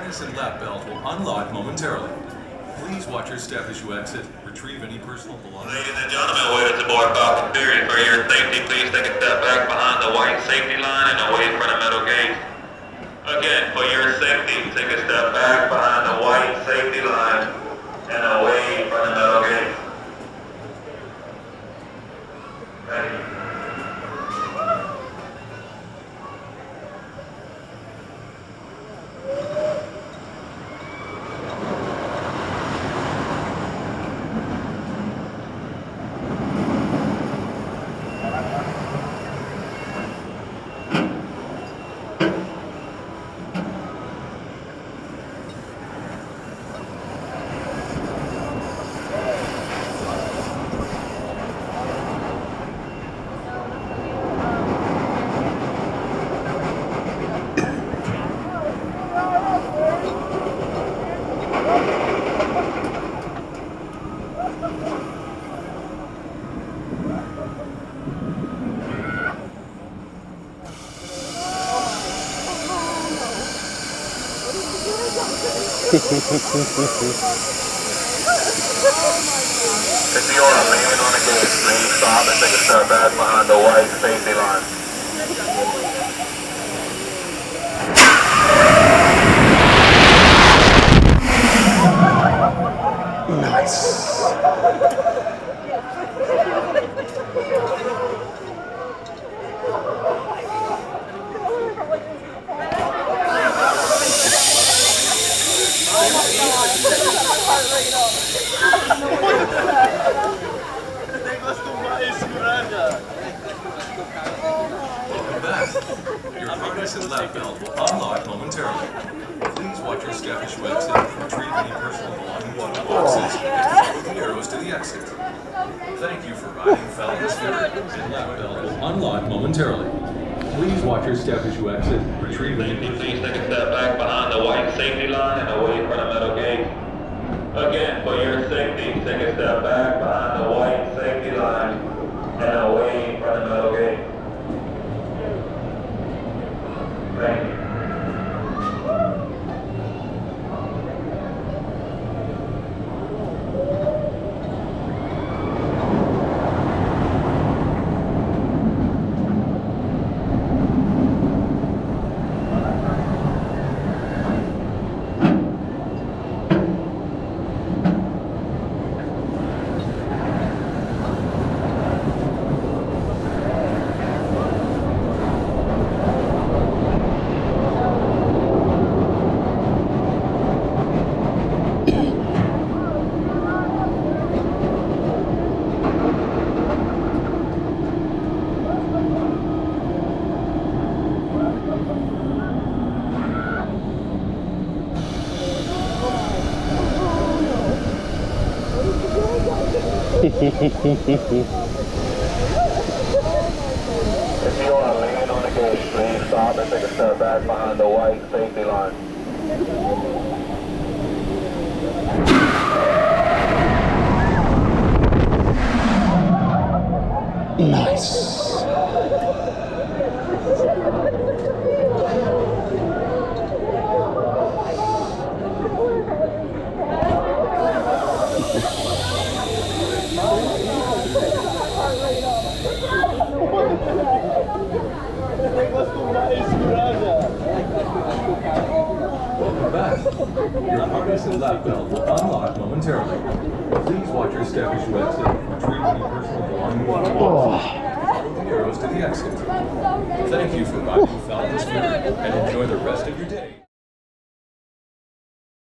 harness and lap belt will unlock momentarily. Please watch your step as you exit. Retrieve any personal belongings. Ladies and gentlemen, welcome aboard Falcons Fury. For your safety, please take a step back behind the white safety line and away from the metal gate. Again, for your safety, take a step back behind the white safety line and away from the metal gate. Thank you. If you are leaning on the gate, please stop and take a step back behind the white safety line. Nice. Welcome back. Your harness and lap belt will unlock momentarily. Please watch your step as you exit. Retrieve any personal belongings from the boxes and follow the arrows to the exit. Thank you for riding Falcons Fury. Your lap belt will unlock momentarily. Please watch your step as you exit. Retrieve any Please take a step back behind the white safety line and away from the metal gate. Again, for your safety, take a step back behind the white safety line and away from the metal gate. Thank you. If you are leaning on the gate, please stop and take a step back behind the white safety line. Nice. Welcome back. Your harness and lap belt will unlock momentarily. Please watch your step as you exit. Retrieve any personal belongings from the boxes and follow the arrows to the exit. Thank you for riding Falcons Fury and enjoy the rest of your day.